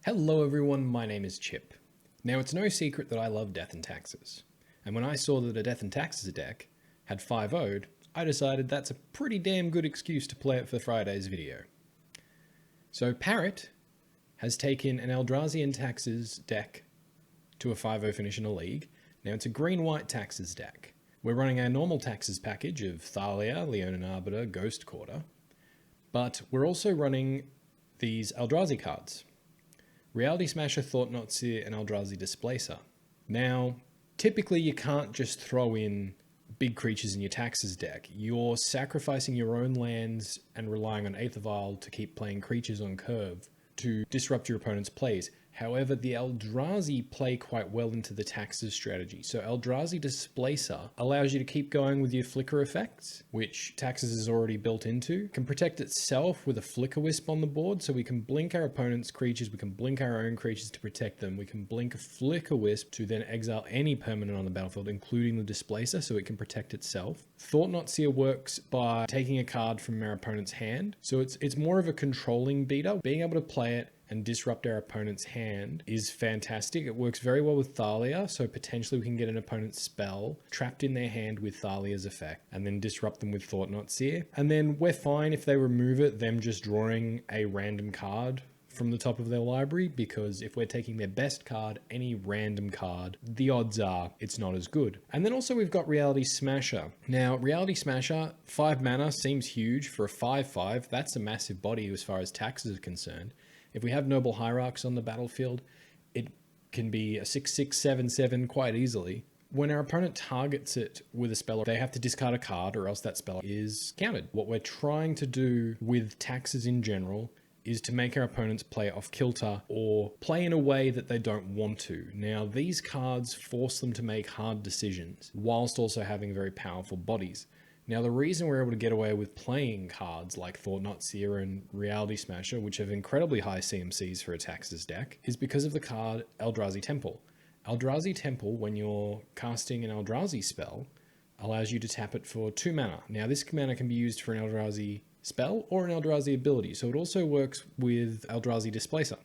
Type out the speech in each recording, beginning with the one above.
Hello everyone, my name is Chip. Now it's no secret that I love Death and Taxes, and when I saw that a Death and Taxes deck had 5-0'd, I decided that's a pretty damn good excuse to play it for Friday's video. So Parrot has taken an Eldrazi and Taxes deck to a 5-0 finish in a league. Now it's a green-white Taxes deck. We're running our normal Taxes package of Thalia, Leonin Arbiter, Ghost Quarter, but we're also running these Eldrazi cards. Reality Smasher, Thought-Knot Seer, and Eldrazi Displacer. Now, typically you can't just throw in big creatures in your Taxes deck. You're sacrificing your own lands and relying on Aether Vial to keep playing creatures on curve to disrupt your opponent's plays. However, the Eldrazi play quite well into the Taxes strategy. So Eldrazi Displacer allows you to keep going with your flicker effects, which Taxes is already built into. It can protect itself with a Flicker Wisp on the board, so we can blink our opponent's creatures, we can blink our own creatures to protect them, we can blink a Flicker Wisp to then exile any permanent on the battlefield, including the Displacer, so it can protect itself. Thought-Knot Seer works by taking a card from our opponent's hand, so it's more of a controlling beater. Being able to play it and disrupt our opponent's hand is fantastic. It works very well with Thalia, so potentially we can get an opponent's spell trapped in their hand with Thalia's effect and then disrupt them with Thought-Knot Seer. And then we're fine if they remove it, them just drawing a random card from the top of their library, because if we're taking their best card, any random card, the odds are it's not as good. And then also we've got Reality Smasher. Now, Reality Smasher, 5 mana seems huge for a 5/5. That's a massive body as far as Taxes are concerned. If we have Noble Hierarchs on the battlefield, it can be a 6/6, 7/7 quite easily. When our opponent targets it with a spell, they have to discard a card or else that spell is countered. What we're trying to do with Taxes in general is to make our opponents play off kilter or play in a way that they don't want to. Now, these cards force them to make hard decisions whilst also having very powerful bodies. Now, the reason we're able to get away with playing cards like Thought-Knot Seer and Reality Smasher, which have incredibly high CMCs for a Taxes deck, is because of the card Eldrazi Temple. Eldrazi Temple, when you're casting an Eldrazi spell, allows you to tap it for 2 mana. Now, this mana can be used for an Eldrazi spell or an Eldrazi ability, so it also works with Eldrazi Displacer.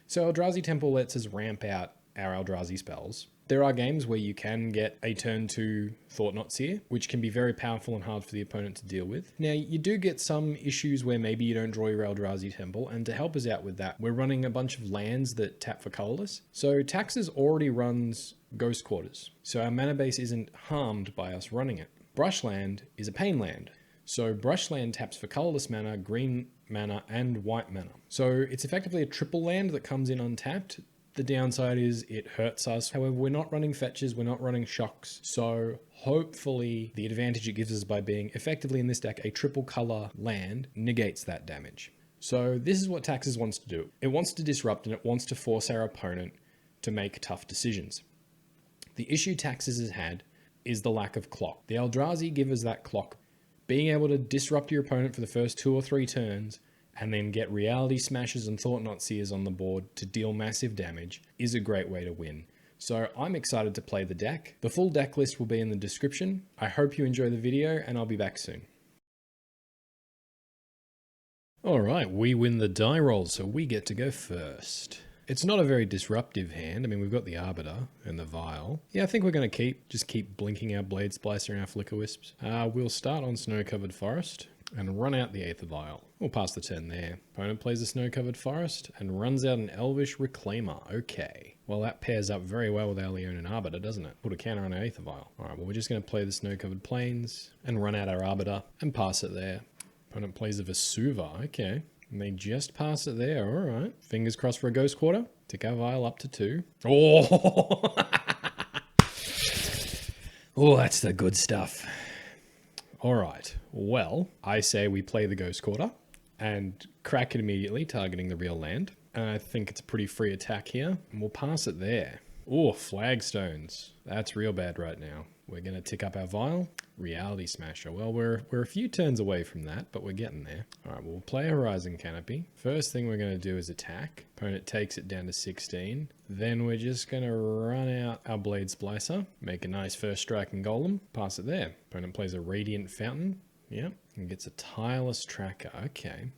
So Eldrazi Temple lets us ramp out our Eldrazi spells. There are games where you can get a turn 2 Thought-Knot Seer, which can be very powerful and hard for the opponent to deal with. Now, you do get some issues where maybe you don't draw your Eldrazi Temple, and to help us out with that, we're running a bunch of lands that tap for colorless. So Taxes already runs Ghost Quarters, so our mana base isn't harmed by us running it. Brushland is a pain land. So Brushland taps for colorless mana, green mana, and white mana. So it's effectively a triple land that comes in untapped. The downside is it hurts us. However, we're not running fetches, we're not running shocks. So hopefully the advantage it gives us by being effectively in this deck a triple color land negates that damage. So this is what Taxes wants to do. It wants to disrupt and it wants to force our opponent to make tough decisions. The issue Taxes has had is the lack of clock. The Eldrazi give us that clock. Being able to disrupt your opponent for the first 2 or 3 turns and then get Reality Smashers and Thought-Knot Seers on the board to deal massive damage is a great way to win. So I'm excited to play the deck. The full deck list will be in the description. I hope you enjoy the video and I'll be back soon. Alright, we win the die roll, so we get to go first. It's not a very disruptive hand. I mean, we've got the Arbiter and the Vial. Yeah, I think we're going to just keep blinking our Blade Splicer and our Flicker Wisps. We'll start on Snow-Covered Forest and run out the Aether Vial. We'll pass the turn there. Opponent plays a Snow-Covered Forest and runs out an Elvish Reclaimer. Okay. Well, that pairs up very well with our Leonin Arbiter, doesn't it? Put a counter on our Aether Vial. Alright, well, we're just going to play the Snow-Covered Plains and run out our Arbiter and pass it there. Opponent plays a Vesuva. Okay. And they just pass it there. Alright. Fingers crossed for a Ghost Quarter. Tick our Vial up to 2. Oh! Oh, that's the good stuff. Alright, well, I say we play the Ghost Quarter and crack it immediately, targeting the real land. And I think it's a pretty free attack here, and we'll pass it there. Oh, Flagstones. That's real bad right now. We're going to tick up our Vial. Reality Smasher. Well, we're a few turns away from that, but we're getting there. Alright, we'll play Horizon Canopy. First thing we're going to do is attack. Opponent takes it down to 16. Then we're just going to run out our Blade Splicer. Make a nice first strike and golem. Pass it there. Opponent plays a Radiant Fountain. Yep. And gets a Tireless Tracker. Okay.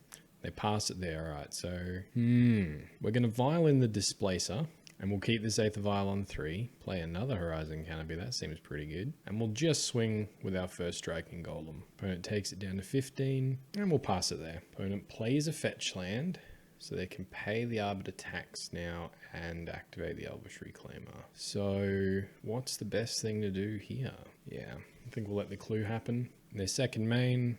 They pass it there. All right, so we're going to Violin the Displacer. And we'll keep this Aether Vial on 3, play another Horizon Canopy, that seems pretty good. And we'll just swing with our first Striking Golem. Opponent takes it down to 15, and we'll pass it there. Opponent plays a fetch land, so they can pay the Arbiter tax now and activate the Elvish Reclaimer. So, what's the best thing to do here? Yeah, I think we'll let the clue happen. Their second main,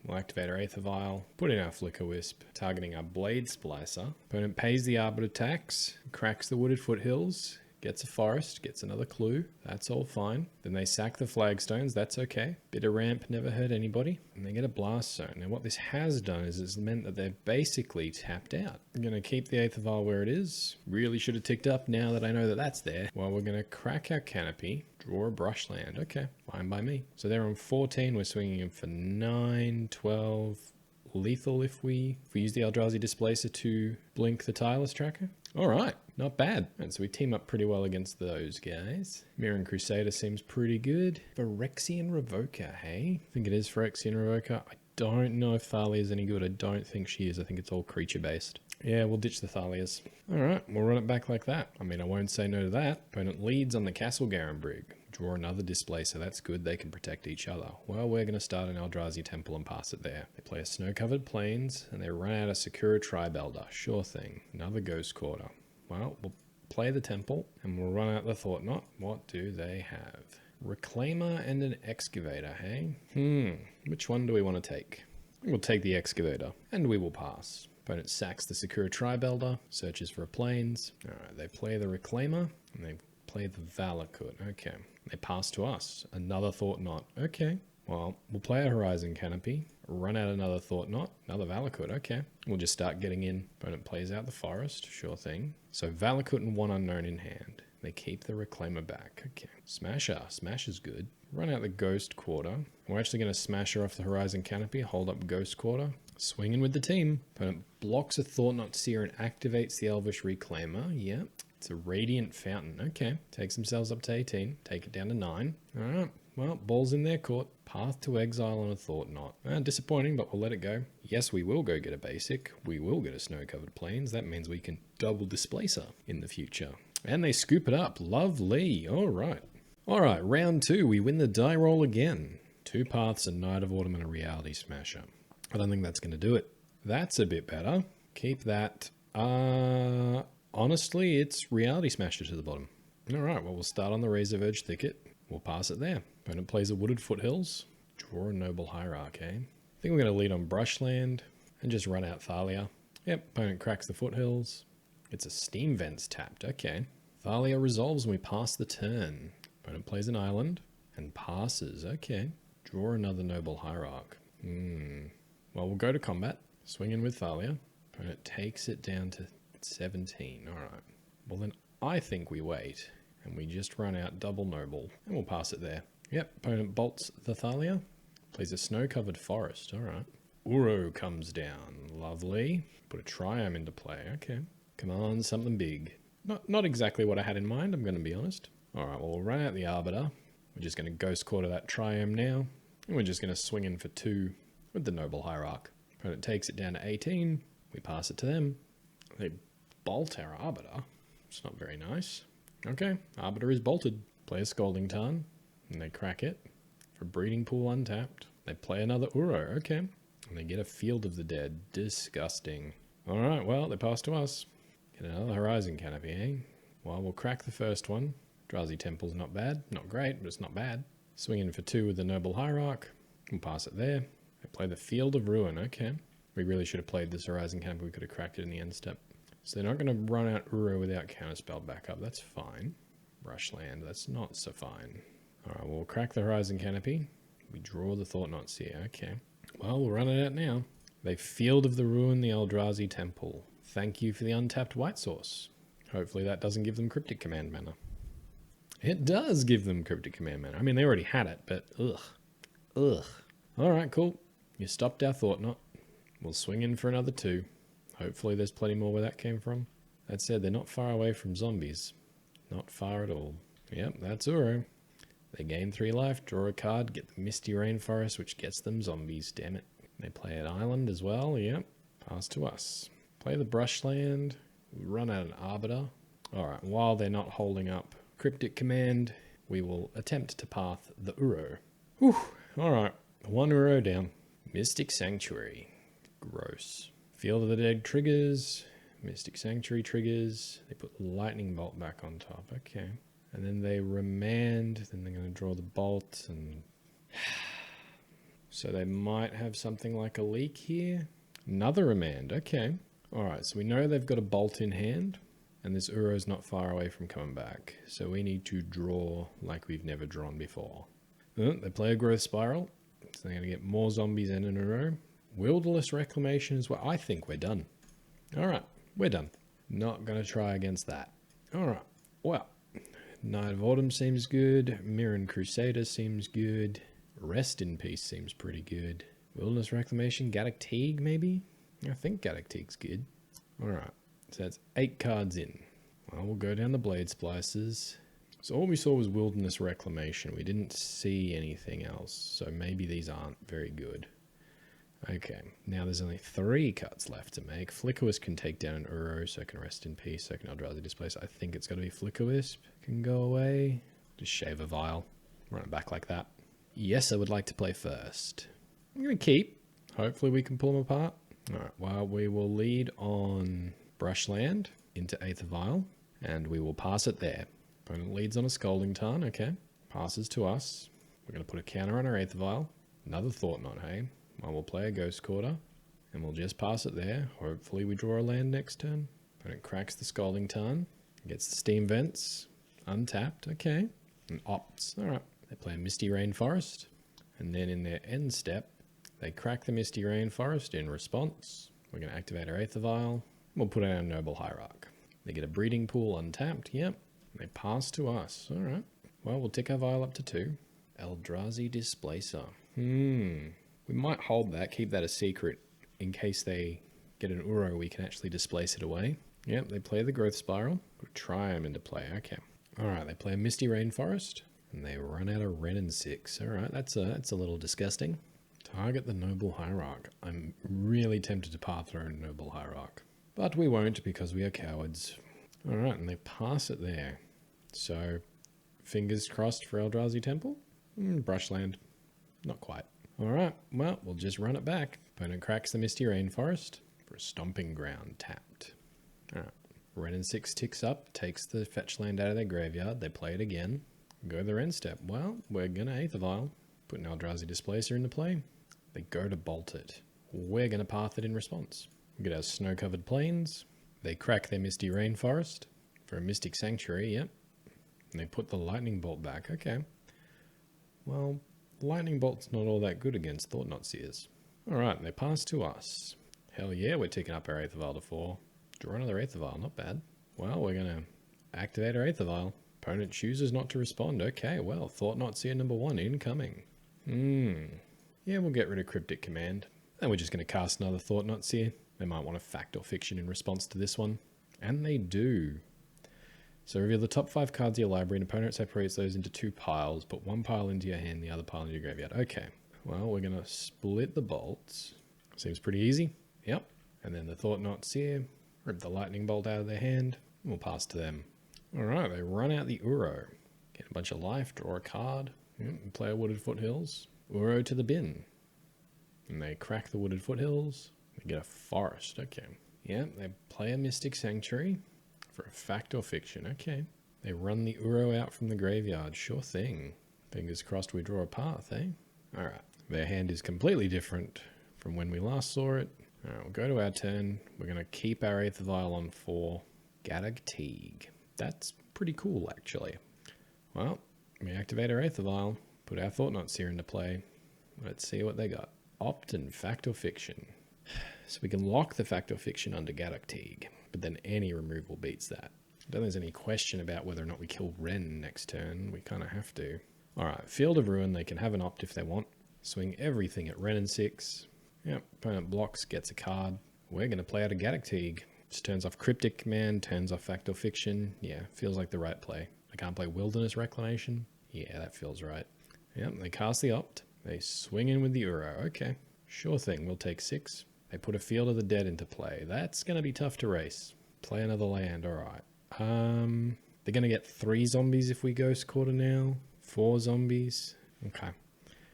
we'll activate our Aether Vial, put in our Flicker Wisp, targeting our Blade Splicer. Opponent pays the Arbiter tax, cracks the Wooded Foothills, gets a forest, gets another clue. That's all fine. Then they sack the flagstones. That's okay. Bit of ramp never hurt anybody. And they get a blast zone. Now what this has done is it's meant that they're basically tapped out. I'm going to keep the Aether Vial where it is. Really should have ticked up now that I know that that's there. Well, we're going to crack our canopy, draw a brush land. Okay, fine by me. So they're on 14. We're swinging in for 9, 12... lethal if we use the Eldrazi Displacer to blink the Tireless Tracker. Alright, not bad. And so we team up pretty well against those guys. Mirran Crusader seems pretty good. Phyrexian Revoker, hey? I think it is Phyrexian Revoker. I don't know if Thalia is any good. I don't think she is. I think it's all creature based. Yeah, we'll ditch the Thalias. Alright, we'll run it back like that. I mean, I won't say no to that. Opponent leads on the Castle Garen Brig. Draw another Displacer. That's good. They can protect each other. Well, we're going to start an Eldrazi Temple and pass it there. They play a Snow-Covered Plains, and they run out a Sakura Tribe-Elder. Sure thing. Another Ghost Quarter. Well, we'll play the Temple, and we'll run out the Thought Knot. What do they have? Reclaimer and an Excavator, hey? Which one do we want to take? We'll take the Excavator, and we will pass. Opponent sacks the Sakura Tribe-Elder, searches for a Plains. Alright, they play the Reclaimer, and they play the Valakut. Okay. They pass to us. Another Thought Knot. Okay. Well, we'll play a Horizon Canopy, run out another Thought Knot, another Valakut. Okay. We'll just start getting in. Opponent plays out the Forest. Sure thing. So Valakut and one Unknown in hand. They keep the Reclaimer back. Okay. Smasher. Smash is good. Run out the Ghost Quarter. We're actually going to smash her off the Horizon Canopy, hold up Ghost Quarter. Swinging with the team. Opponent blocks a Thought Knot Seer and activates the Elvish Reclaimer. Yep. It's a Radiant Fountain. Okay. Takes themselves up to 18. Take it down to 9. Alright. Well, ball's in their court. Path to Exile on a Thought Knot. Disappointing, but we'll let it go. Yes, we will go get a basic. We will get a Snow-Covered Plains. That means we can double Displacer in the future. And they scoop it up. Lovely. Alright. Alright, round 2. We win the die roll again. 2 paths, a Knight of Autumn and a Reality Smasher. I don't think that's going to do it. That's a bit better. Keep that. Honestly, it's Reality Smasher to the bottom. Alright, well, we'll start on the Razor Verge Thicket. We'll pass it there. Opponent plays a Wooded Foothills. Draw a Noble Hierarch, eh? I think we're going to lead on Brushland and just run out Thalia. Yep, opponent cracks the Foothills. It's a Steam Vents tapped, okay. Thalia resolves and we pass the turn. Opponent plays an island and passes, okay. Draw another Noble Hierarch. Well, we'll go to combat. Swing in with Thalia. Opponent takes it down to 17. Alright. Well then, I think we wait. And we just run out double Noble. And we'll pass it there. Yep. Opponent bolts the Thalia. Plays a Snow-Covered Forest. Alright. Uro comes down. Lovely. Put a Triome into play. Okay. Come on, something big. Not exactly what I had in mind, I'm going to be honest. Alright, well, we'll run out the Arbiter. We're just going to Ghost Quarter that Triome now. And we're just going to swing in for 2 with the Noble Hierarch. Opponent takes it down to 18. We pass it to them. They bolt our Arbiter. It's not very nice. Okay, Arbiter is bolted. Play a Scalding Tarn. And they crack it. For Breeding Pool untapped. They play another Uro. Okay. And they get a Field of the Dead. Disgusting. Alright, well, they pass to us. Get another Horizon Canopy, eh? Well, we'll crack the first one. Eldrazi Temple's not bad. Not great, but it's not bad. Swing in for 2 with the Noble Hierarch. We'll pass it there. They play the Field of Ruin. Okay. We really should have played this Horizon Canopy. We could have cracked it in the end step. So they're not going to run out Uro without Counterspell backup. That's fine. Brushland. That's not so fine. Alright, we'll crack the Horizon Canopy. We draw the Thought Knot Seer. Okay. Well, we'll run it out now. They Field of the Ruin the Eldrazi Temple. Thank you for the untapped white source. Hopefully that doesn't give them Cryptic Command mana. It does give them Cryptic Command mana. I mean, they already had it, but ugh. Alright, cool. You stopped our Thought Knot. We'll swing in for another 2. Hopefully there's plenty more where that came from. That said, they're not far away from zombies. Not far at all. Yep, that's Uro. They gain 3 life, draw a card, get the Misty Rainforest, which gets them zombies, damn it. They play an island as well, yep. Pass to us. Play the brushland. We run out an arbiter. Alright, while they're not holding up cryptic command, we will attempt to path the Uro. Whew, alright, 1 Uro down. Mystic Sanctuary. Gross. Field of the Dead triggers. Mystic Sanctuary triggers. They put Lightning Bolt back on top. Okay. And then they remand. Then they're going to draw the bolt. And so they might have something like a leak here. Another remand. Okay. Alright, so we know they've got a bolt in hand. And this Uro's not far away from coming back. So we need to draw like we've never drawn before. They play a Growth Spiral. So they're going to get more zombies and an Uro. Wilderness Reclamation is what I think we're done. Alright, we're done. Not going to try against that. Alright, well. Knight of Autumn seems good. Mirren Crusader seems good. Rest in Peace seems pretty good. Wilderness Reclamation, Gaddock Teague maybe? I think Gaddock Teague's good. Alright. So that's 8 cards in. Well, we'll go down the Blade Splicers. So all we saw was Wilderness Reclamation. We didn't see anything else. So maybe these aren't very good. Okay, now there's only 3 cuts left to make. Flickerwisp can take down an Uro, so can Rest in Peace, so can Eldrazi Displace. I think it's got to be Flickerwisp. Can go away. Just shave a vial. Run it back like that. Yes, I would like to play first. I'm going to keep. Hopefully we can pull them apart. Alright, well, we will lead on Brushland into Aether Vial, and we will pass it there. Opponent leads on a Scalding Tarn, okay. Passes to us. We're going to put a counter on our Aether Vial. Another Thought Knot, hey. Well, we'll play a Ghost Quarter, and we'll just pass it there. Hopefully we draw a land next turn. Opponent cracks the Scalding Tarn, gets the Steam Vents, untapped, okay. And opts, alright. They play a Misty Rainforest, and then in their end step, they crack the Misty Rainforest in response. We're going to activate our Aether Vial. We'll put out our Noble Hierarch. They get a Breeding Pool untapped, yep. They pass to us, alright. Well, we'll tick our Vial up to 2. Eldrazi Displacer. We might hold that, keep that a secret, in case they get an Uro, we can actually displace it away. Yep, they play the Growth Spiral. We'll try them into play, okay. Alright, they play a Misty Rainforest, and they run out of Ren and 6. Alright, that's a little disgusting. Target the Noble Hierarch. I'm really tempted to path our own Noble Hierarch. But we won't because we are cowards. Alright, and they pass it there. So, fingers crossed for Eldrazi Temple? Brushland. Not quite. Alright, well, we'll just run it back. Opponent cracks the Misty Rainforest for a Stomping Ground tapped. Alright, Ren and 6 ticks up, takes the fetch land out of their graveyard, they play it again. Go their end step. Well, we're gonna Aether Vial. Put an Eldrazi Displacer into play. They go to bolt it. We're gonna path it in response. We get our Snow-Covered Plains. They crack their Misty Rainforest for a Mystic Sanctuary, yep. And they put the Lightning Bolt back, okay. Well, Lightning Bolt's not all that good against Thought Knot Seers. Alright, they pass to us. Hell yeah, we're ticking up our Aether Vial to 4. Draw another Aether Vial, not bad. Well, we're gonna activate our Aether Vial. Opponent chooses not to respond. Okay, well, Thought Knot Seer number 1 incoming. Yeah, we'll get rid of Cryptic Command. And we're just gonna cast another Thought Knot Seer. They might want a Fact or Fiction in response to this one. And they do. So reveal the top 5 cards of your library, and opponent separates those into 2 piles. Put 1 pile into your hand, the other pile into your graveyard. Okay, well, we're going to split the bolts. Seems pretty easy. Yep. And then the Thought Knot Seer, rip the Lightning Bolt out of their hand, and we'll pass to them. Alright, they run out the Uro. Get a bunch of life, draw a card, and play a Wooded Foothills. Uro to the bin. And they crack the Wooded Foothills. They get a forest, okay. Yep, they play a Mystic Sanctuary. For a Fact or Fiction, okay. They run the Uro out from the graveyard, sure thing. Fingers crossed we draw a path, eh? Alright, their hand is completely different from when we last saw it. Alright, we'll go to our turn. We're going to keep our Aether Vial on 4. Gaddock Teague. That's pretty cool, actually. Well, we activate our Aether Vial, put our Thought Knot Seer into play. Let's see what they got. Opt and Fact or Fiction. So we can lock the Fact or Fiction under Gaddock Teague. But then any removal beats that. I don't think there's any question about whether or not we kill Ren next turn. We kind of have to. Alright, Field of Ruin, they can have an opt if they want. Swing everything at Ren and 6. Yep, opponent blocks, gets a card. We're going to play out a Gaddock Teague. Just turns off Cryptic Command, turns off Fact or Fiction. Yeah, feels like the right play. I can't play Wilderness Reclamation. Yeah, that feels right. Yep, they cast the opt. They swing in with the Uro. Okay, sure thing, we'll take 6. They put a Field of the Dead into play. That's going to be tough to race. Play another land. All right. They're going to get 3 zombies if we Ghost Quarter now. 4 zombies. Okay.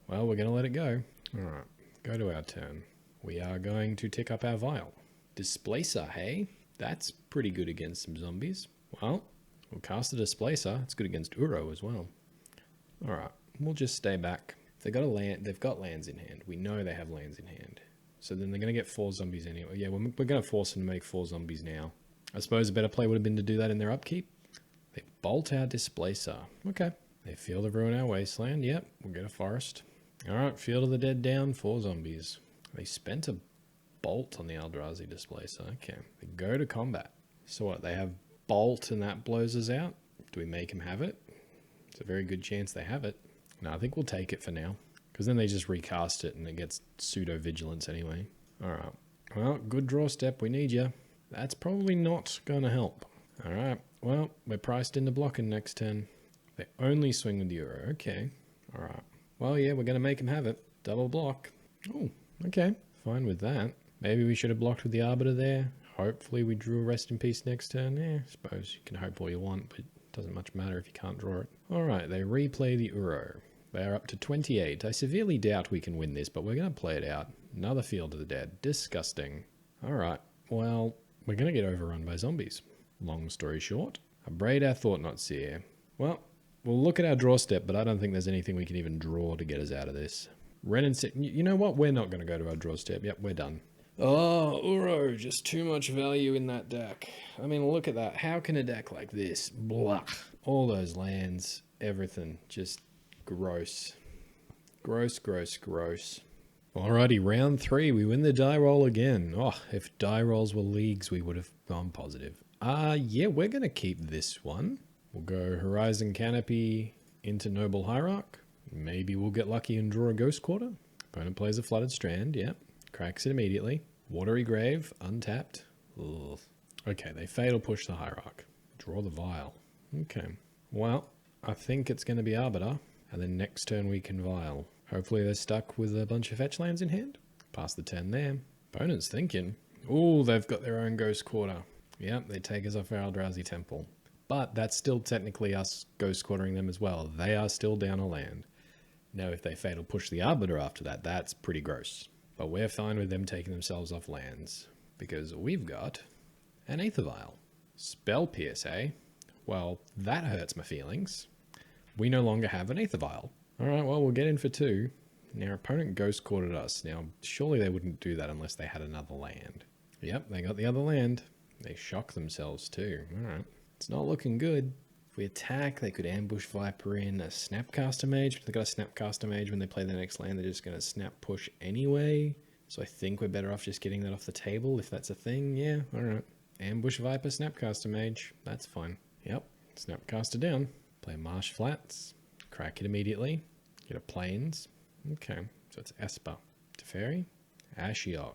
Well, we're going to let it go. All right. Go to our turn. We are going to tick up our Vial. Displacer, hey? That's pretty good against some zombies. Well, we'll cast a Displacer. It's good against Uro as well. All right. We'll just stay back. They've got a land. They've got lands in hand. We know they have lands in hand. So then they're going to get 4 zombies anyway. Yeah, we're going to force them to make 4 zombies now. I suppose a better play would have been to do that in their upkeep. They bolt our Displacer. Okay. They Field of Ruin our Wasteland. Yep, we'll get a forest. Alright, Field of the Dead down, 4 zombies. They spent a bolt on the Eldrazi Displacer. Okay. They go to combat. So what, they have bolt and that blows us out? Do we make them have it? It's a very good chance they have it. No, I think we'll take it for now. Because then they just recast it and it gets pseudo-vigilance anyway. Alright. Well, good draw step. We need you. That's probably not going to help. Alright. Well, we're priced into blocking next turn. They only swing with the Euro. Okay. Alright. Well, yeah, we're going to make them have it. Double block. Oh, okay. Fine with that. Maybe we should have blocked with the Arbiter there. Hopefully we drew a Rest in Peace next turn. I suppose you can hope all you want, but it doesn't much matter if you can't draw it. Alright, they replay the Uro. They are up to 28. I severely doubt we can win this, but we're going to play it out. Another Field of the Dead. Disgusting. Alright, well, we're going to get overrun by zombies. Long story short, I braid our Thought-Knot Seer. Well, we'll look at our draw step, but I don't think there's anything we can even draw to get us out of this. Ren and Sit. You know what? We're not going to go to our draw step. Yep, we're done. Oh, Uro, just too much value in that deck. I mean, look at that. How can a deck like this? Blah. All those lands, everything. Just gross. Gross, gross, gross. Alrighty, round 3. We win the die roll again. Oh, if die rolls were leagues, we would have gone positive. Yeah, we're going to keep this one. We'll go Horizon Canopy into Noble Hierarch. Maybe we'll get lucky and draw a Ghost Quarter. Opponent plays a Flooded Strand, yep. Cracks it immediately. Watery Grave, untapped. Ugh. Okay, they Fatal Push the Hierarch. Draw the Vial. Okay. Well, I think it's going to be Arbiter. And then next turn we can Vial. Hopefully they're stuck with a bunch of fetch lands in hand. Pass the turn there. Opponent's thinking. Ooh, they've got their own Ghost Quarter. Yep, they take us off our Eldrazi Temple. But that's still technically us Ghost Quartering them as well. They are still down a land. Now, if they Fatal Push the Arbiter after that, that's pretty gross. But we're fine with them taking themselves off lands. Because we've got an Aether Vial. Spell Pierce, eh? Well, that hurts my feelings. We no longer have an Aether Vial. Alright, well, we'll get in for 2. Now, our opponent Ghost Quartered us. Now, surely they wouldn't do that unless they had another land. Yep, they got the other land. They shock themselves too. Alright. It's not looking good. If we attack, they could ambush Viper in a Snapcaster Mage. But they've got a Snapcaster Mage when they play their next land. They're just going to Snap Push anyway. So I think we're better off just getting that off the table if that's a thing. Yeah, alright. Ambush Viper, Snapcaster Mage. That's fine. Yep. Snapcaster down. Play Marsh Flats. Crack it immediately. Get a Plains. Okay. So it's Esper. Teferi. Ashiok.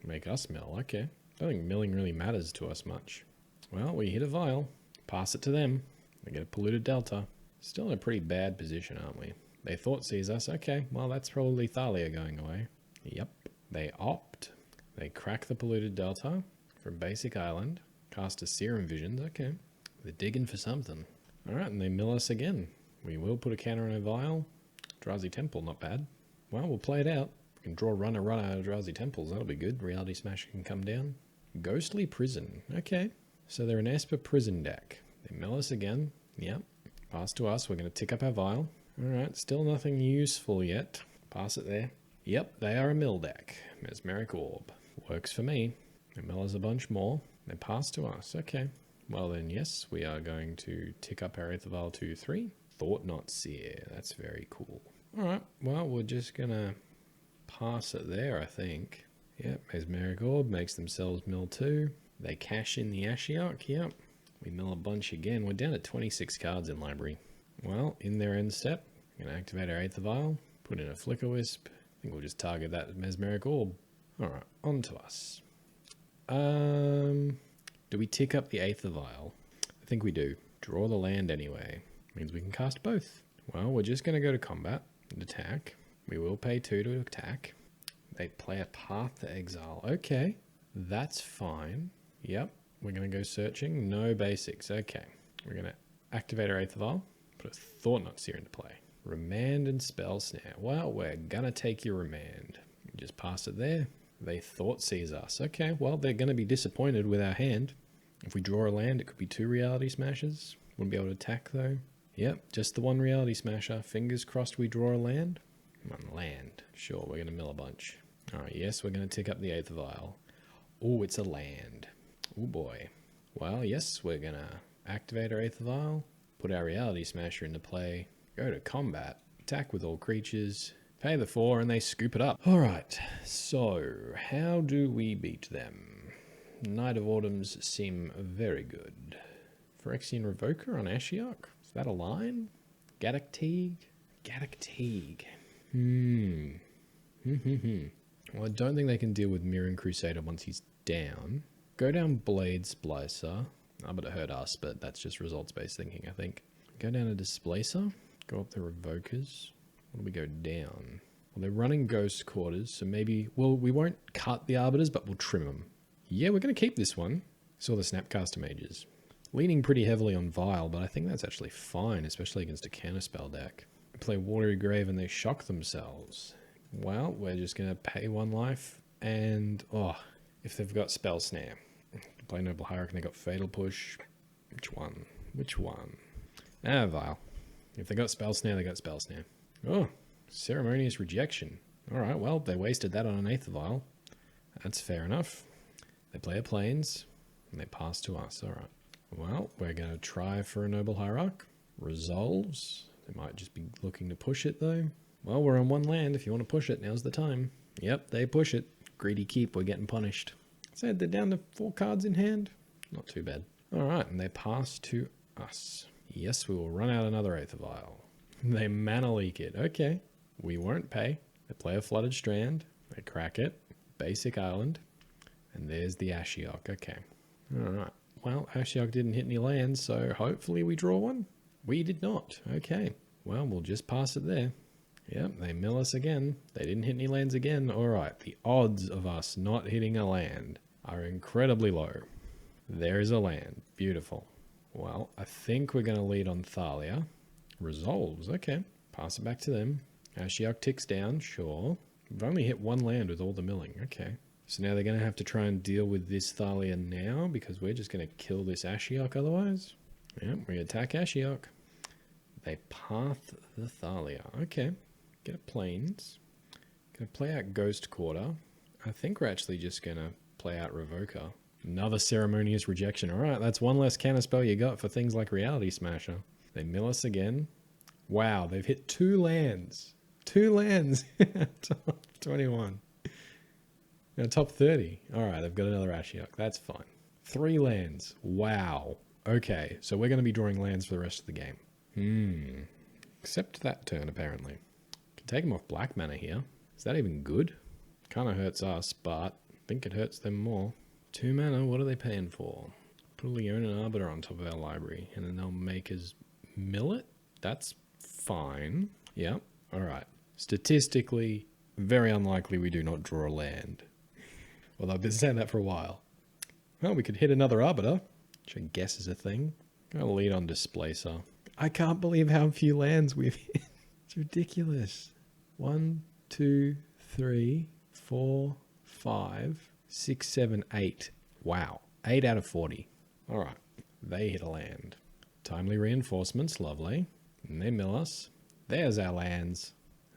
Make us mill. Okay. I don't think milling really matters to us much. Well, we hit a Vial. Pass it to them. They get a Polluted Delta. Still in a pretty bad position, aren't we? They Thought Seize us. Okay, well, that's probably Thalia going away. Yep. They opt. They crack the Polluted Delta from Basic Island. Cast a Serum Visions. Okay. They're digging for something. Alright, and they mill us again. We will put a counter on a Vial. Eldrazi Temple, not bad. Well, we'll play it out. We can draw run out of Eldrazi Temples. That'll be good. Reality Smasher can come down. Ghostly Prison. Okay. So they're an Esper Prison deck. They mill us again. Yep. Pass to us. We're going to tick up our Vial. Alright, still nothing useful yet. Pass it there. Yep, they are a mill deck. Mesmeric Orb. Works for me. They mill us a bunch more. They pass to us. Okay. Well then, yes, we are going to tick up our Aether Vial to 3. Thought-Knot Seer. That's very cool. Alright, well, we're just going to pass it there, I think. Yep, Mesmeric Orb makes themselves mill 2. They cash in the Ashiok, yep. We mill a bunch again. We're down to 26 cards in library. Well, in their end step, we're going to activate our Aether Vial, put in a Flicker Wisp. I think we'll just target that Mesmeric Orb. Alright, on to us. Do we tick up the Aether Vial? I think we do. Draw the land anyway. Means we can cast both. Well, we're just going to go to combat and attack. We will pay 2 to attack. They play a Path to Exile. Okay, that's fine. Yep, we're going to go searching. No basics. Okay, we're going to activate our Eighth Vial. Put a Thought-Knot Seer into play. Remand and Spell Snare. Well, we're going to take your Remand. Just pass it there. They Thought Seize us. Okay, well, they're going to be disappointed with our hand. If we draw a land, it could be 2 Reality Smashes. Wouldn't be able to attack, though. Yep, just the 1 Reality Smasher. Fingers crossed we draw a land. Come on, land. Sure, we're going to mill a bunch. Alright, yes, we're going to tick up the Eighth Vial. Oh, it's a land. Oh boy. Well, yes, we're going to activate our Eighth Vial. Put our Reality Smasher into play. Go to combat. Attack with all creatures. Pay the 4 and they scoop it up. Alright, so how do we beat them? Knight of Autumns seem very good. Phyrexian Revoker on Ashiok? Is that a line? Gaddock Teague? Gaddock Teague. Well, I don't think they can deal with Mirran Crusader once he's down. Go down Blade Splicer. I'm going to hurt us, but that's just results-based thinking, I think. Go down a Displacer. Go up the Revokers. What do we go down? Well, they're running Ghost Quarters, so maybe... Well, we won't cut the Arbiters, but we'll trim them. Yeah, we're going to keep this one. Saw the Snapcaster Mages. Leaning pretty heavily on Vile, but I think that's actually fine, especially against a counterspell deck. Play Watery Grave and they shock themselves. Well, we're just going to pay 1 life, and... Oh, if they've got Spell Snare. Play Noble Hierarch and they got Fatal Push. Which one? Which one? Ah, Vile. If they got Spell Snare, they got Spell Snare. Oh, Ceremonious Rejection. Alright, well, they wasted that on an Eighth Vial. That's fair enough. They play a Plains, and they pass to us. Alright. Well, we're going to try for a Noble Hierarch. Resolves. They might just be looking to push it, though. Well, we're on 1 land. If you want to push it, now's the time. Yep, they push it. Greedy Keep, we're getting punished. So they're down to 4 cards in hand. Not too bad. Alright, and they pass to us. Yes, we will run out another Eighth Vial. They mana leak it. Okay. We won't pay. They play a Flooded Strand. They crack it. Basic Island. And there's the Ashiok. Okay. Alright. Well, Ashiok didn't hit any lands, so hopefully we draw one. We did not. Okay. Well, we'll just pass it there. Yep, they mill us again. They didn't hit any lands again. Alright, the odds of us not hitting a land are incredibly low. There is a land. Beautiful. Well, I think we're going to lead on Thalia. Resolves. Okay. Pass it back to them. Ashiok ticks down. Sure. We've only hit 1 land with all the milling. Okay. So now they're going to have to try and deal with this Thalia now because we're just going to kill this Ashiok otherwise. Yep, we attack Ashiok. They path the Thalia. Okay. Get a Plains. Going to play out Ghost Quarter. I think we're actually just going to play out Revoker. Another Ceremonious Rejection. Alright, that's 1 less counterspell you got for things like Reality Smasher. They mill us again. Wow, they've hit 2 lands. 2 lands! Top 21. Now, top 30. Alright, they've got another Ashiok. That's fine. 3 lands. Wow. Okay, so we're going to be drawing lands for the rest of the game. Except that turn, apparently. Can take them off black mana here. Is that even good? Kind of hurts us, but I think it hurts them more. 2 mana, what are they paying for? Put a Leon and Arbiter on top of our library, and then they'll make us mill it? That's fine. Yep, alright. Statistically, very unlikely we do not draw a land. Well, I've been saying that for a while. Well, we could hit another Arbiter, which I guess is a thing. Gonna lead on Displacer. I can't believe how few lands we've hit. It's ridiculous. 1, 2, 3, 4, 5, 6, 7, 8. Wow. 8 out of 40. Alright. They hit a land. Timely Reinforcements. Lovely. And they mill us. There's our lands.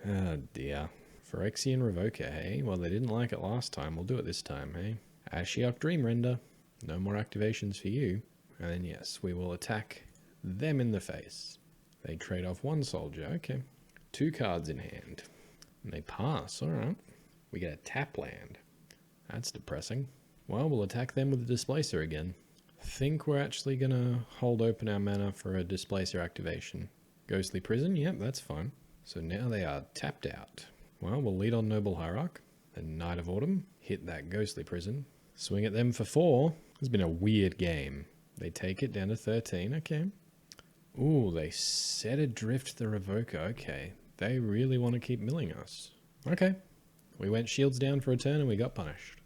Oh dear. Phyrexian Revoker, hey? Well, they didn't like it last time. We'll do it this time, hey? Ashiok Dream Render. No more activations for you. And then, yes, we will attack them in the face. They trade off 1 soldier. Okay. 2 cards in hand. And they pass. Alright. We get a tap land. That's depressing. Well, we'll attack them with a Displacer again. I think we're actually going to hold open our mana for a Displacer activation. Ghostly Prison? Yep, that's fine. So now they are tapped out. Well, we'll lead on Noble Hierarch. And Knight of Autumn. Hit that Ghostly Prison. Swing at them for 4. It's been a weird game. They take it down to 13. Okay. Ooh, they set adrift the Revoker. Okay. They really want to keep milling us. Okay. We went shields down for a turn and we got punished.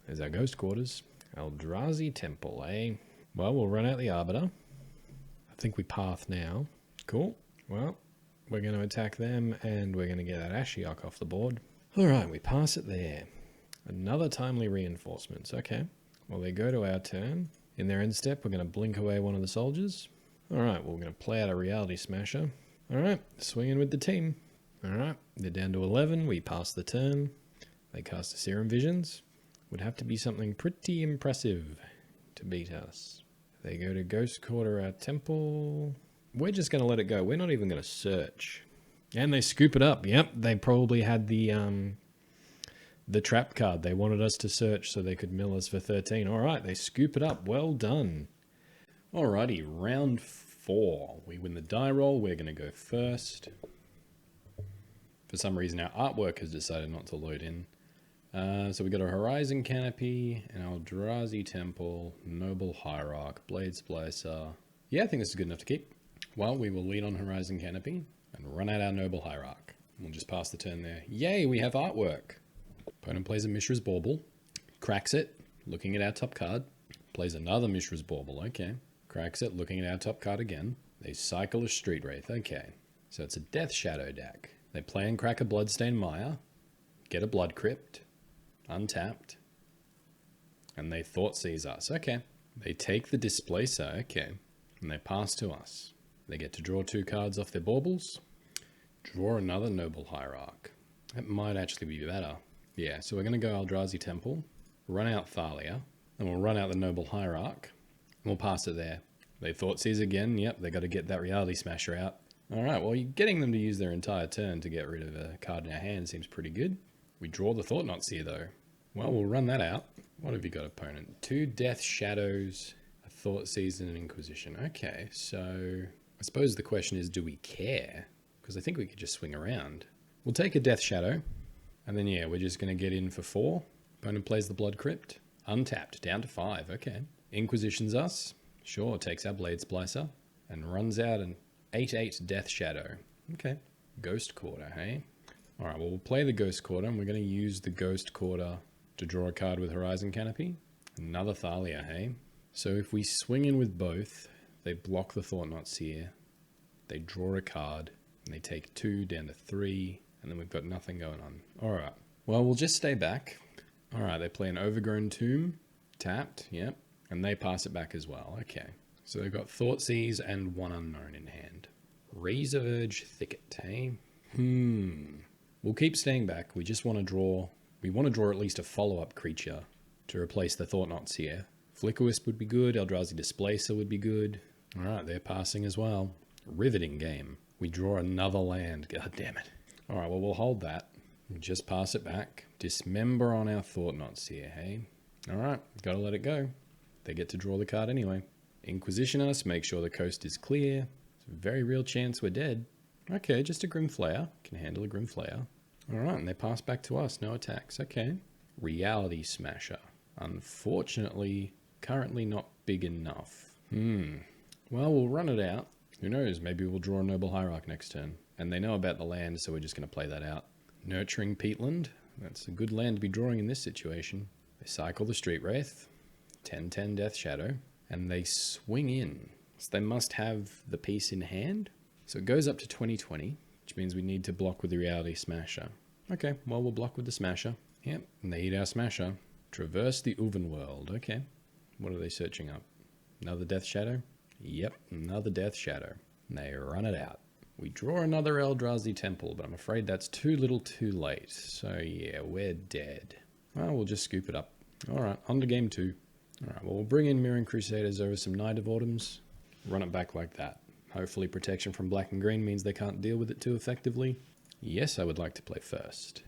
There's our ghost quarters. Eldrazi Temple, eh? Well, we'll run out the Arbiter. I think we path now. Cool. Well, we're going to attack them and we're going to get that Ashiok off the board. Alright, we pass it there. Another timely reinforcements. Okay. Well, they go to our turn. In their end step, we're going to blink away one of the soldiers. Alright, well, we're going to play out a Reality Smasher. Alright, swinging with the team. Alright, they're down to 11. We pass the turn. They cast a Serum Visions. Would have to be something pretty impressive to beat us. They go to Ghost Quarter our temple. We're just going to let it go. We're not even going to search. And they scoop it up. Yep, they probably had the trap card. They wanted us to search so they could mill us for 13. Alright, they scoop it up. Well done. Alrighty, round 4. We win the die roll. We're going to go first. For some reason, our artwork has decided not to load in. So we got a Horizon Canopy, an Eldrazi Temple, Noble Hierarch, Blade Splicer. Yeah, I think this is good enough to keep. Well, we will lead on Horizon Canopy and run out our Noble Hierarch. We'll just pass the turn there. Yay, we have artwork. Opponent plays a Mishra's Bauble, cracks it, looking at our top card. Plays another Mishra's Bauble, okay. Cracks it, looking at our top card again. They cycle a Street Wraith, okay. So it's a Death Shadow deck. They play and crack a Bloodstained Mire, get a Blood Crypt, untapped, and they Thoughtseize us, okay. They take the Displacer, okay, and they pass to us. They get to draw 2 cards off their baubles, draw another Noble Hierarch. That might actually be better. Yeah, so we're going to go Eldrazi Temple, run out Thalia, and we'll run out the Noble Hierarch, and we'll pass it there. They Thoughtseize again, yep, they got to get that Reality Smasher out. Alright, well, getting them to use their entire turn to get rid of a card in our hand seems pretty good. We draw the Thought-Knots here, though. Well, we'll run that out. What have you got, opponent? 2 Death Shadows, a Thoughtseize, and an Inquisition. Okay, so I suppose the question is, do we care? Because I think we could just swing around. We'll take a Death Shadow, and then, yeah, we're just going to get in for 4. Opponent plays the Blood Crypt. Untapped, down to 5, okay. Inquisitions us. Sure, takes our Blade Splicer, and runs out an 8/8 Death Shadow. Okay. Ghost Quarter, hey? Alright, well, we'll play the Ghost Quarter, and we're going to use the Ghost Quarter to draw a card with Horizon Canopy. Another Thalia, hey? So if we swing in with both, they block the Thought-Knots here. They draw a card, and they take 2 down to 3, and then we've got nothing going on. Alright. Well, we'll just stay back. Alright, they play an Overgrown Tomb. Tapped, yep. And they pass it back as well. Okay. So they've got Thoughtseize and 1 unknown in hand. Razorverge Thicket, hey? We'll keep staying back. We just want to draw... We want to draw at least a follow-up creature to replace the Thought-Knots here. Flickerwisp would be good. Eldrazi Displacer would be good. Alright, they're passing as well. Riveting game. We draw another land. God damn it. Alright, well, we'll hold that. We'll just pass it back. Dismember on our Thought-Knots here, hey? Alright, gotta let it go. They get to draw the card anyway. Inquisition us, make sure the coast is clear. It's a very real chance we're dead. Okay, just a Grim Flayer. Can handle a Grim Flayer. Alright, and they pass back to us. No attacks. Okay. Reality Smasher. Unfortunately, currently not big enough. Well, we'll run it out. Who knows, maybe we'll draw a Noble Hierarch next turn. And they know about the land, so we're just going to play that out. Nurturing Peatland. That's a good land to be drawing in this situation. They cycle the Street Wraith. 10/10 Death Shadow. And they swing in. So they must have the piece in hand. So it goes up to 20/20, which means we need to block with the Reality Smasher. Okay, well, we'll block with the Smasher. Yep, and they eat our Smasher. Traverse the Uven World. Okay, what are they searching up? Another Death Shadow? Yep, another Death Shadow. And they run it out. We draw another Eldrazi Temple, but I'm afraid that's too little too late. So yeah, we're dead. Well, we'll just scoop it up. Alright, on to game 2. Alright, well, we'll bring in Mirroring Crusaders over some Night of Autumns. Run it back like that. Hopefully protection from black and green means they can't deal with it too effectively. Yes, I would like to play first.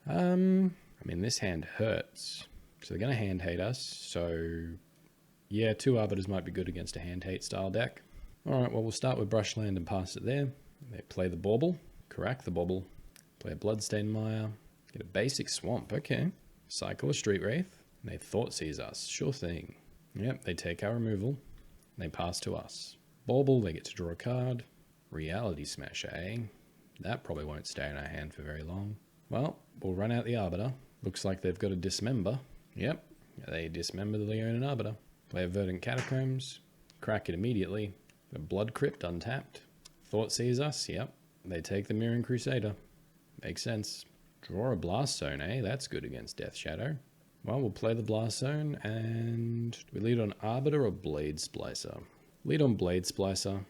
I mean, this hand hurts. So they're going to hand hate us. So, yeah, 2 Arbiters might be good against a hand hate style deck. Alright, well, we'll start with Brushland and pass it there. They play the Bauble. Crack the Bauble. Play a Bloodstained Mire. Get a basic Swamp. Okay. Cycle a Street Wraith. And they Thoughtseize us. Sure thing. Yep, they take our removal. They pass to us. Bauble, they get to draw a card. Reality Smasher, eh? That probably won't stay in our hand for very long. Well, we'll run out the Arbiter. Looks like they've got a Dismember. Yep, they dismember the Leonin Arbiter. Play a Verdant Catacombs. Crack it immediately. The Blood Crypt untapped. Thought sees us. Yep. They take the Mirroring Crusader. Makes sense. Draw a Blast Zone, eh? That's good against Death Shadow. Well, we'll play the Blast Zone, and we lead on Arbiter or Blade Splicer. Lead on Blade Splicer.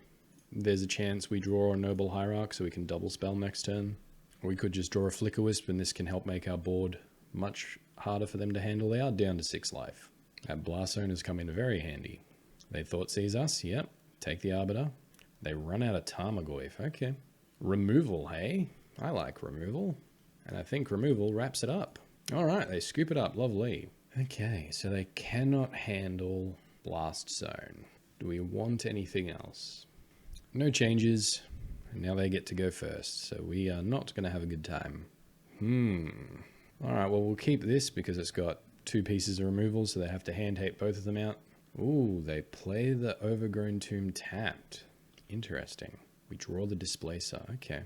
There's a chance we draw a Noble Hierarch so we can double spell next turn. Or we could just draw a Flicker Wisp, and this can help make our board much harder for them to handle. They are down to 6 life. That Blast Zone has come in very handy. They thought sees us. Yep. Take the Arbiter. They run out of Tarmogoyf. Okay. Removal, hey? I like removal. And I think removal wraps it up. Alright, they scoop it up. Lovely. Okay, so they cannot handle Blast Zone. Do we want anything else? No changes. And now they get to go first. So we are not going to have a good time. Alright, well we'll keep this because it's got 2 pieces of removal, so they have to hand hate both of them out. Ooh, they play the Overgrown Tomb tapped. Interesting. We draw the Displacer. Okay.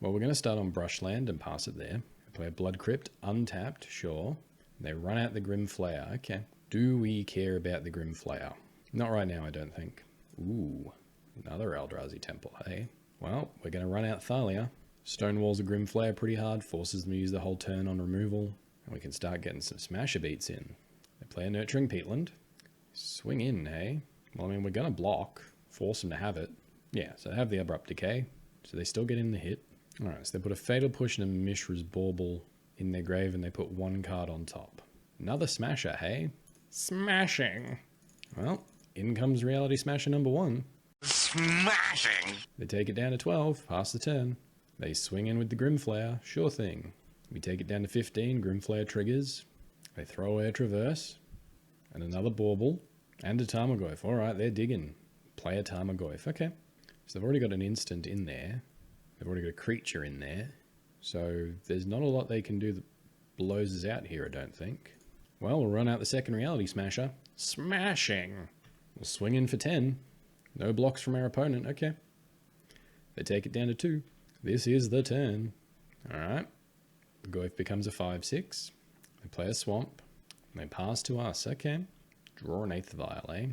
Well, we're going to start on Brushland and pass it there. Play a Blood Crypt, untapped, sure. They run out the Grim Flayer. Okay. Do we care about the Grim Flayer? Not right now, I don't think. Ooh, another Eldrazi Temple, hey? Well, we're going to run out Thalia. Stonewalls a Grim Flayer pretty hard, forces them to use the whole turn on removal. And we can start getting some Smasher beats in. They play a Nurturing Peatland. Swing in, hey? Well, I mean, we're going to block. Force them to have it. Yeah, so they have the Abrupt Decay. So they still get in the hit. Alright, so they put a Fatal Push and a Mishra's Bauble in their grave, and they put 1 card on top. Another Smasher, hey? Smashing! Well, in comes Reality Smasher number 1. Smashing! They take it down to 12, pass the turn. They swing in with the Grimflayer, sure thing. We take it down to 15, Grimflayer triggers. They throw away a Traverse, and another Bauble, and a Tarmogoyf. Alright, they're digging. Play a Tarmogoyf, okay. So they've already got an instant in there. They've already got a creature in there. So there's not a lot they can do that blows us out here, I don't think. Well, we'll run out the second Reality Smasher. Smashing! We'll swing in for 10. No blocks from our opponent, okay. They take it down to 2. This is the turn. Alright. The Goyf becomes a 5/6. They play a Swamp. And they pass to us, okay. Draw an 8th Vial, eh?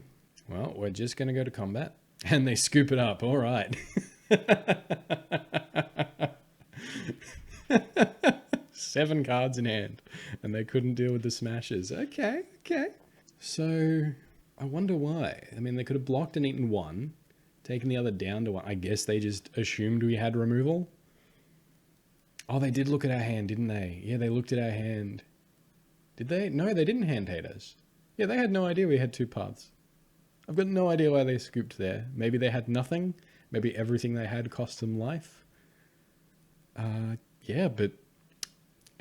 Well, we're just going to go to combat. And they scoop it up, alright. 7 cards in hand. And they couldn't deal with the Smashes. Okay, okay. So, I wonder why. I mean, they could have blocked and eaten 1. Taken the other down to 1. I guess they just assumed we had removal. Oh, they did look at our hand, didn't they? Yeah, they looked at our hand. Did they? No, they didn't hand hate us. Yeah, they had no idea we had 2 paths. I've got no idea why they scooped there. Maybe they had nothing. Maybe everything they had cost them life. Yeah, but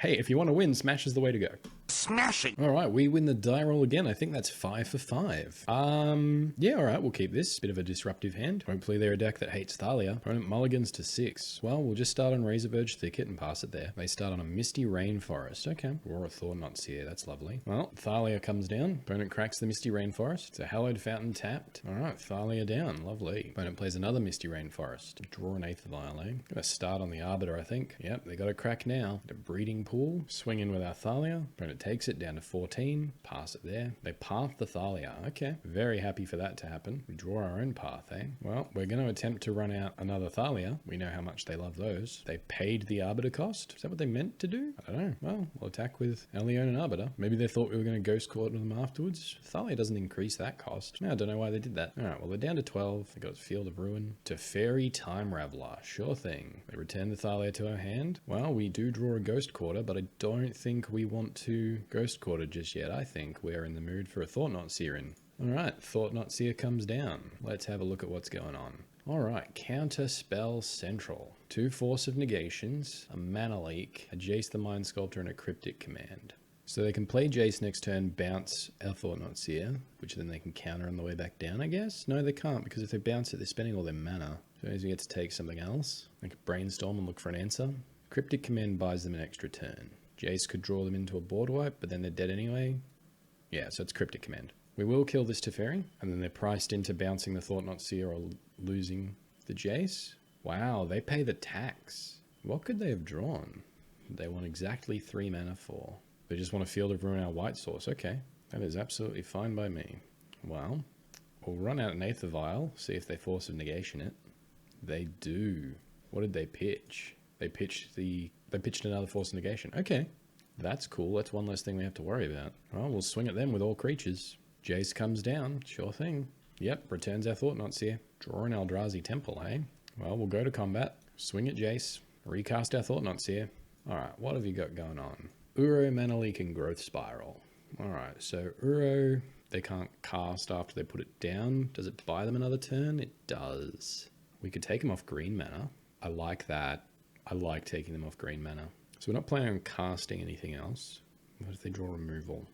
hey, if you want to win, Smash is the way to go. Smashing! Alright, we win the die roll again. I think that's 5 for 5. Yeah, alright, we'll keep this. Bit of a disruptive hand. Hopefully they're a deck that hates Thalia. Opponent mulligans to 6. Well, we'll just start on Razorverge Thicket and pass it there. They start on a Misty Rainforest. Okay. Roar of Thornot's here. That's lovely. Well, Thalia comes down. Opponent cracks the Misty Rainforest. It's a Hallowed Fountain tapped. Alright, Thalia down. Lovely. Opponent plays another Misty Rainforest. Draw an 8th Vial, eh? Gonna start on the Arbiter, I think. Yep, they got a crack now. The Breeding Pool. Swing in with our Thalia. Opponent takes it down to 14. Pass it there. They path the Thalia. Okay. Very happy for that to happen. We draw our own path, eh? Well, we're going to attempt to run out another Thalia. We know how much they love those. They paid the Arbiter cost. Is that what they meant to do? I don't know. Well, we'll attack with our Leonin Arbiter. Maybe they thought we were going to Ghost Court them afterwards. Thalia doesn't increase that cost. No, I don't know why they did that. Alright, well, they're down to 12. They got Field of Ruin. Teferi Time Raveler. Sure thing. They return the Thalia to our hand. Well, we do draw a Ghost Quarter, but I don't think we want to Ghost Quarter just yet. I think we're in the mood for a Thought-Knot Seer. Alright, Thought-Knot Seer comes down. Let's have a look at what's going on. Alright, Counter Spell Central. 2 Force of Negations, a Mana Leak, a Jace the Mind Sculptor, and a Cryptic Command. So they can play Jace next turn, bounce our Thought-Knot Seer, which then they can counter on the way back down, I guess? No, they can't, because if they bounce it, they're spending all their mana. So as we get to take something else, they can brainstorm and look for an answer. Cryptic Command buys them an extra turn. Jace could draw them into a board wipe, but then they're dead anyway. Yeah, so it's Cryptic Command. We will kill this Teferi, and then they're priced into bouncing the Thought-Knot Seer or losing the Jace. Wow, they pay the tax. What could they have drawn? They want exactly 3 mana for. They just want a Field of Ruin our white source. Okay, that is absolutely fine by me. Well, we'll run out an Aether Vial, see if they Force of Negation it. They do. What did they pitch? They pitched another Force of Negation. Okay, that's cool. That's one less thing we have to worry about. Well, we'll swing at them with all creatures. Jace comes down. Sure thing. Yep, returns our Thought-Knot Seer. Draw an Eldrazi Temple, hey? Well, we'll go to combat. Swing at Jace. Recast our Thought-Knot Seer. Alright, what have you got going on? Uro, Mana Leak, and Growth Spiral. Alright, so Uro, they can't cast after they put it down. Does it buy them another turn? It does. We could take them off green mana. I like that. I like taking them off green mana. So we're not planning on casting anything else. What if they draw removal?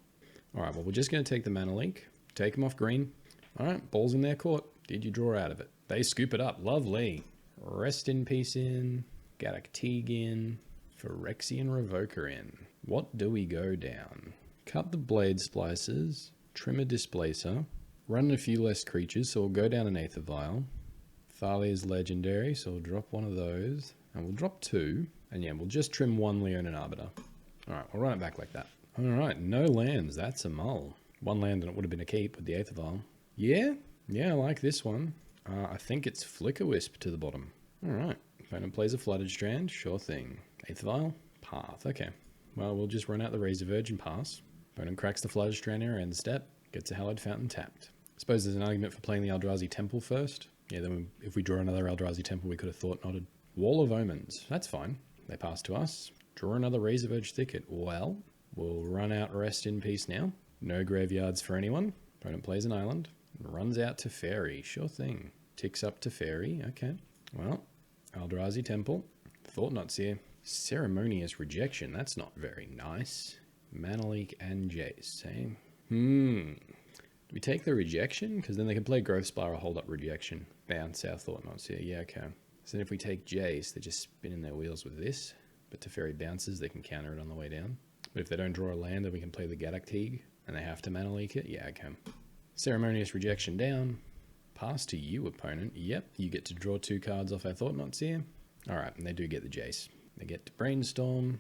Alright, well, we're just going to take the Mana Leak. Take them off green. Alright, ball's in their court. Did you draw out of it? They scoop it up. Lovely. Rest in Peace in. Galactique in. Phyrexian Revoker in. What do we go down? Cut the Blade Splicers. Trim a Displacer. Run a few less creatures, so we'll go down an Aether Vial. Thalia's legendary, so we'll drop one of those. And we'll drop 2. And yeah, we'll just trim 1 Leonin Arbiter. Alright, we'll run it back like that. Alright, no lands. That's a mull. 1 land and it would have been a keep with the Aether Vial. Yeah, I like this one. I think it's Flicker Wisp to the bottom. Alright, opponent plays a Flooded Strand. Sure thing. Aether Vial, path. Okay. Well, we'll just run out the Razor Verge and pass. Opponent cracks the Flooded Strand error and step. Gets a Hallowed Fountain tapped. I suppose there's an argument for playing the Eldrazi Temple first. Yeah, then if we draw another Eldrazi Temple, we could have Thought-Knotted. Wall of Omens. That's fine. They pass to us. Draw another Razor Verge Thicket. Well, we'll run out Rest in Peace now. No graveyards for anyone. Opponent plays an island. Runs out to Fairy. Sure thing. Ticks up to Fairy. Okay. Well, Eldrazi Temple. Thought-Knot Seer. Ceremonious Rejection. That's not very nice. Mana Leak and Jace. Eh? Do we take the Rejection? Because then they can play Growth Spiral, hold up Rejection. Bounce our Thought-Knot Seer. Yeah, okay. So then if we take Jace, they're just spinning their wheels with this. But Teferi bounces, they can counter it on the way down. But if they don't draw a land, then we can play the Galactique. And they have to Mana Leak it. Yeah, okay. Ceremonious Rejection down. Pass to you, opponent. Yep, you get to draw 2 cards off our Thought-Knot Seer. Alright, and they do get the Jace. They get to Brainstorm,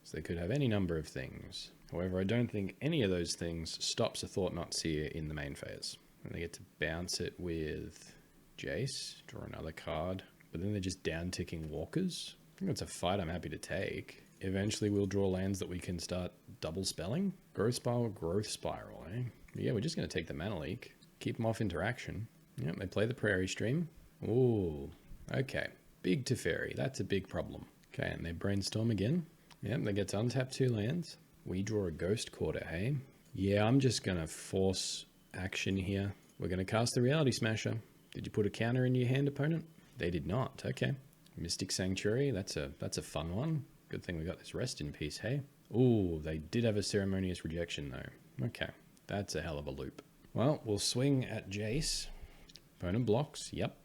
so they could have any number of things. However, I don't think any of those things stops a Thought-Knot Seer in the main phase. And they get to bounce it with Jace, draw another card, but then they're just down-ticking walkers. I think that's a fight I'm happy to take. Eventually we'll draw lands that we can start double spelling. Growth Spiral, eh? Yeah, we're just going to take the Mana Leak. Keep them off interaction. Yep, they play the Prairie Stream. Ooh, okay. Big Teferi, that's a big problem. Okay, and they Brainstorm again. Yep, they get to untap 2 lands. We draw a Ghost Quarter, hey? Yeah, I'm just going to force action here. We're going to cast the Reality Smasher. Did you put a counter in your hand, opponent? They did not, okay. Mystic Sanctuary, that's a fun one. Good thing we got this Rest in Peace, hey? Ooh, they did have a Ceremonious Rejection though. Okay, that's a hell of a loop. Well, we'll swing at Jace. Opponent blocks, yep.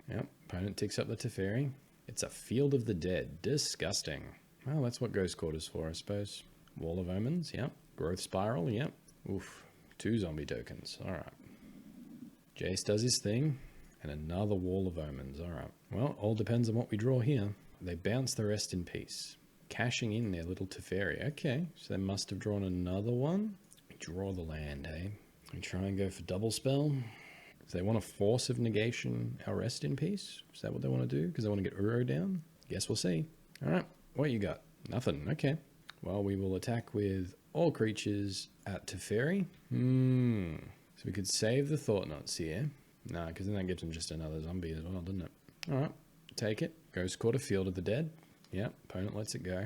Opponent ticks up the Teferi. It's a Field of the Dead, disgusting. Well, that's what Ghost Court is for, I suppose. Wall of Omens, yep. Growth Spiral, yep. Oof, 2 zombie tokens, alright. Jace does his thing, and another Wall of Omens, alright. Well, all depends on what we draw here. They bounce the Rest in Peace. Cashing in their little Teferi. Okay, so they must have drawn another one. We draw the land, eh? We try and go for double spell. So they want a Force of Negation our Rest in Peace? Is that what they want to do? Because they want to get Uro down? Guess we'll see. Alright, what you got? Nothing, okay. Well, we will attack with all creatures at Teferi. So we could save the Thought-Knot Seer. Nah, because then that gives them just another zombie as well, doesn't it? Alright, take it. Ghost Quarter, Field of the Dead. Yep, opponent lets it go.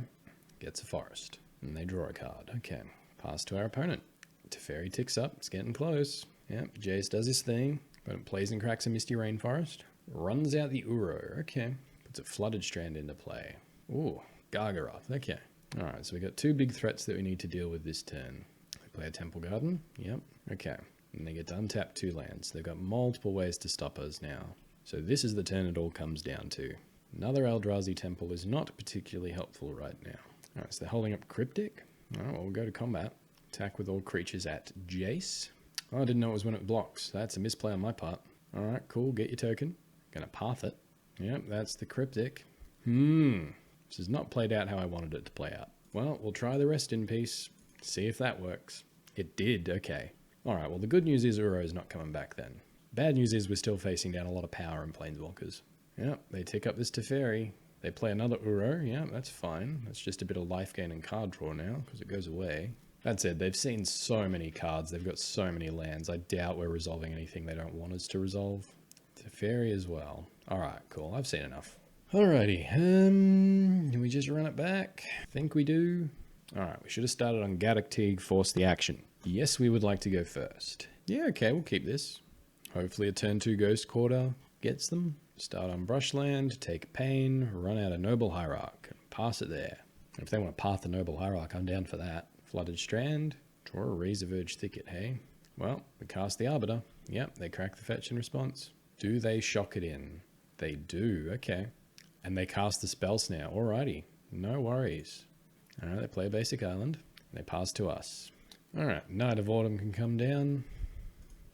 Gets a forest. And they draw a card. Okay, pass to our opponent. Teferi ticks up, it's getting close. Yep, Jace does his thing. Opponent plays and cracks a Misty Rainforest. Runs out the Uro. Okay, puts a Flooded Strand into play. Ooh, Gargaroth. Okay. Alright, so we got 2 big threats that we need to deal with this turn. They play a Temple Garden. Yep, okay. And they get to untap 2 lands. They've got multiple ways to stop us now. So this is the turn it all comes down to. Another Eldrazi Temple is not particularly helpful right now. Alright, so they're holding up Cryptic. Alright, well, we'll go to combat. Attack with all creatures at Jace. Oh, I didn't know it was when it blocks. That's a misplay on my part. Alright, cool. Get your token. Gonna path it. Yep, that's the Cryptic. This has not played out how I wanted it to play out. Well, we'll try the rest in peace. See if that works. It did, okay. Alright, well the good news is Uro's not coming back then. Bad news is we're still facing down a lot of power in Planeswalkers. Yep, they tick up this Teferi. They play another Uro. Yeah, that's fine. That's just a bit of life gain and card draw now, because it goes away. That said, they've seen so many cards. They've got so many lands. I doubt we're resolving anything they don't want us to resolve. Teferi as well. Alright, cool. I've seen enough. Alrighty. Can we just run it back? I think we do. Alright, we should have started on Gaddock Teague, force the action. Yes, we would like to go first. Yeah, okay, we'll keep this. Hopefully a turn 2 Ghost Quarter gets them. Start on Brushland, take Pain, run out a Noble Hierarch, and pass it there. If they want to path the Noble Hierarch, I'm down for that. Flooded Strand, draw a Razorverge Thicket, hey? Well, we cast the Arbiter. Yep, they crack the fetch in response. Do they shock it in? They do, okay. And they cast the Spell Snare, alrighty. No worries. Alright, they play a basic island. They pass to us. Alright, Night of Autumn can come down.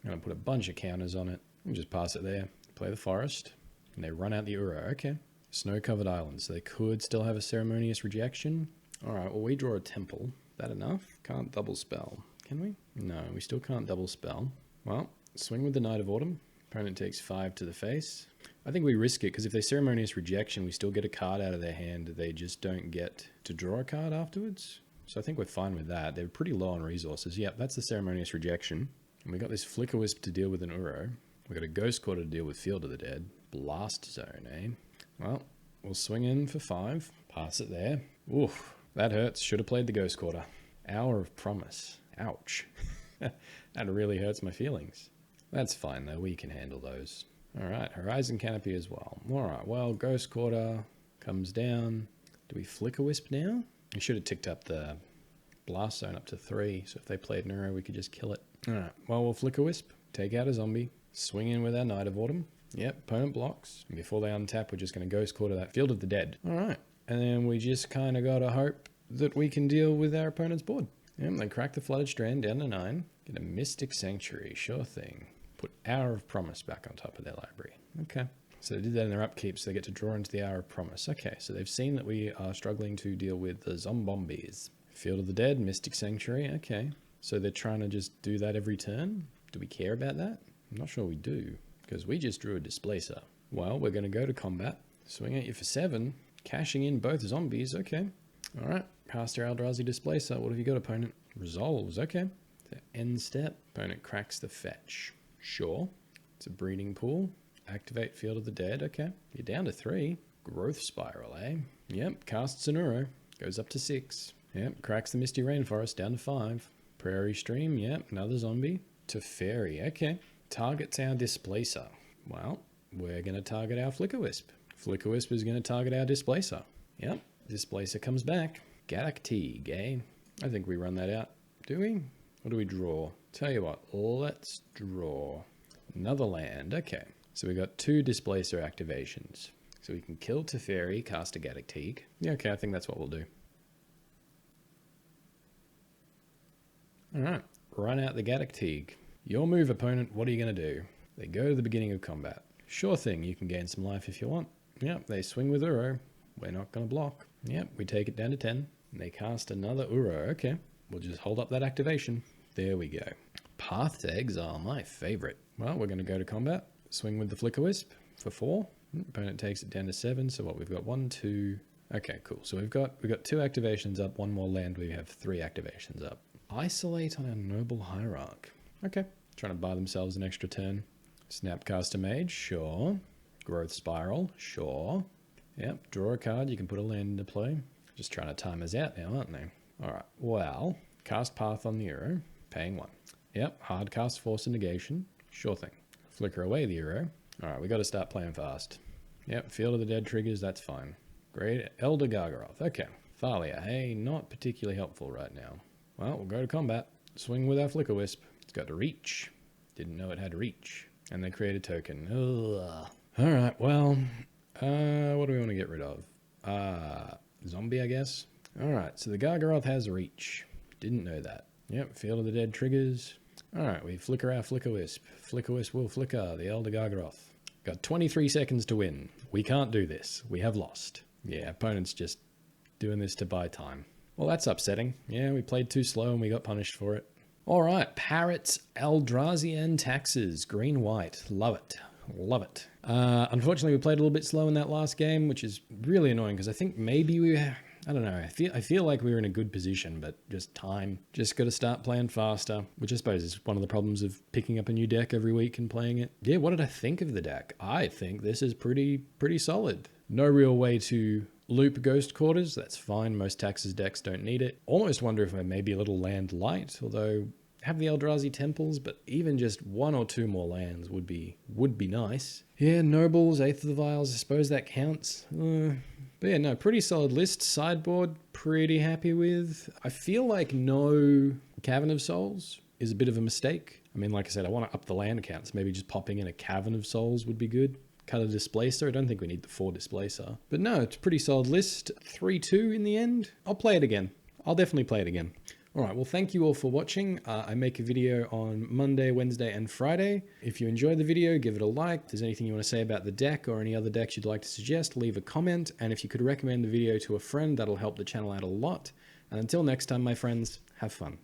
I'm going to put a bunch of counters on it. And just pass it there. Play the Forest. And they run out the Uro. Okay. Snow-covered islands. So they could still have a Ceremonious Rejection. Alright, well we draw a Temple. That enough? Can't double spell. Can we? No, we still can't double spell. Well, swing with the Night of Autumn. Opponent takes 5 to the face. I think we risk it, because if they Ceremonious Rejection, we still get a card out of their hand. They just don't get to draw a card afterwards. So I think we're fine with that. They're pretty low on resources. Yep, that's the Ceremonious Rejection. And we got this Flicker Wisp to deal with an Uro. We got a Ghost Quarter to deal with Field of the Dead. Blast Zone, eh? Well, we'll swing in for 5. Pass it there. Oof, that hurts. Should have played the Ghost Quarter. Hour of Promise. Ouch. That really hurts my feelings. That's fine though, we can handle those. Alright, Horizon Canopy as well. Alright, well, Ghost Quarter comes down. Do we Flicker Wisp now? We should have ticked up the Blast Zone up to 3, so if they played Neuro, we could just kill it. Alright, well, we'll Flicker Wisp, take out a zombie, swing in with our Night of Autumn. Yep, opponent blocks. And before they untap, we're just going to Ghost Quarter that Field of the Dead. Alright, and then we just kind of got to hope that we can deal with our opponent's board. Yep, they crack the Flooded Strand down to 9. Get a Mystic Sanctuary, sure thing. Put Hour of Promise back on top of their library. Okay. So they did that in their upkeep, so they get to draw into the Hour of Promise. Okay, so they've seen that we are struggling to deal with the Zombombies. Field of the Dead, Mystic Sanctuary, okay. So they're trying to just do that every turn? Do we care about that? I'm not sure we do, because we just drew a Displacer. Well, we're going to go to combat, swing at you for 7, cashing in both zombies, okay. Alright, cast your Eldrazi Displacer. What have you got, opponent? Resolves, okay. The end step, opponent cracks the fetch. Sure. It's a breeding pool. Activate Field of the Dead. Okay. You're down to 3. Growth Spiral, eh? Yep. Casts an Uro. Goes up to 6. Yep. Cracks the Misty Rainforest down to 5. Prairie Stream. Yep. Another zombie. Teferi. Okay. Targets our Displacer. Well, we're going to target our Flicker Wisp. Flicker Wisp is going to target our Displacer. Yep. Displacer comes back. Gaddock Teague, eh? I think we run that out. Do we? What do we draw? Tell you what, let's draw another land. Okay, so we got 2 Displacer activations. So we can kill Teferi, cast a Gaddock Teague. Yeah, okay, I think that's what we'll do. Alright, run out the Gaddock Teague. Your move, opponent, what are you going to do? They go to the beginning of combat. Sure thing, you can gain some life if you want. Yep, they swing with Uro. We're not going to block. Yep, we take it down to 10. And they cast another Uro. Okay, we'll just hold up that activation. There we go. Path to Exile, my favorite. Well, we're going to go to combat. Swing with the Flicker Wisp for 4. Opponent takes it down to 7. So what, we've got 1, 2. Okay, cool. So we've got 2 activations up, 1 more land. We have 3 activations up. Isolate on our Noble Hierarch. Okay. Trying to buy themselves an extra turn. Snapcaster Mage, sure. Growth Spiral, sure. Yep, draw a card. You can put a land into play. Just trying to time us out now, aren't they? Alright, well, cast Path on the Uro. Paying 1. Yep, hard cast Force and Negation. Sure thing. Flicker away the Uro. Alright, we got to start playing fast. Yep, Field of the Dead triggers, that's fine. Great. Elder Gargaroth. Okay. Thalia, hey, not particularly helpful right now. Well, we'll go to combat. Swing with our Flicker Wisp. It's got to reach. Didn't know it had reach. And they create a token. Ugh. Alright, well, what do we want to get rid of? Zombie, I guess. Alright, so the Gargaroth has reach. Didn't know that. Yep, Field of the Dead triggers. Alright, we flicker our Flicker Wisp. Flicker Wisp will flicker the Elder Gargaroth. Got 23 seconds to win. We can't do this. We have lost. Yeah, opponent's just doing this to buy time. Well, that's upsetting. Yeah, we played too slow and we got punished for it. All right, Parrits, Eldrazi, and taxes. Green, white. Love it. Love it. Unfortunately, we played a little bit slow in that last game, which is really annoying because I think maybe I don't know. I feel like we were in a good position, but just time. Just got to start playing faster, which I suppose is one of the problems of picking up a new deck every week and playing it. Yeah, what did I think of the deck? I think this is pretty solid. No real way to loop Ghost Quarters. That's fine. Most taxes decks don't need it. Almost wonder if I may be a little land light, although have the Eldrazi temples, but even just 1 or 2 more lands would be nice. Yeah, nobles, Eighth of the Vials, I suppose that counts. But yeah, no, pretty solid list. Sideboard, pretty happy with. I feel like no Cavern of Souls is a bit of a mistake. I mean, like I said, I want to up the land counts. Maybe just popping in a Cavern of Souls would be good. Cut a Displacer. I don't think we need the 4 Displacer. But no, it's a pretty solid list. 3-2 in the end. I'll play it again. I'll definitely play it again. All right, well, thank you all for watching. I make a video on Monday, Wednesday, and Friday. If you enjoyed the video, give it a like. If there's anything you want to say about the deck or any other decks you'd like to suggest, leave a comment. And if you could recommend the video to a friend, that'll help the channel out a lot. And until next time, my friends, have fun.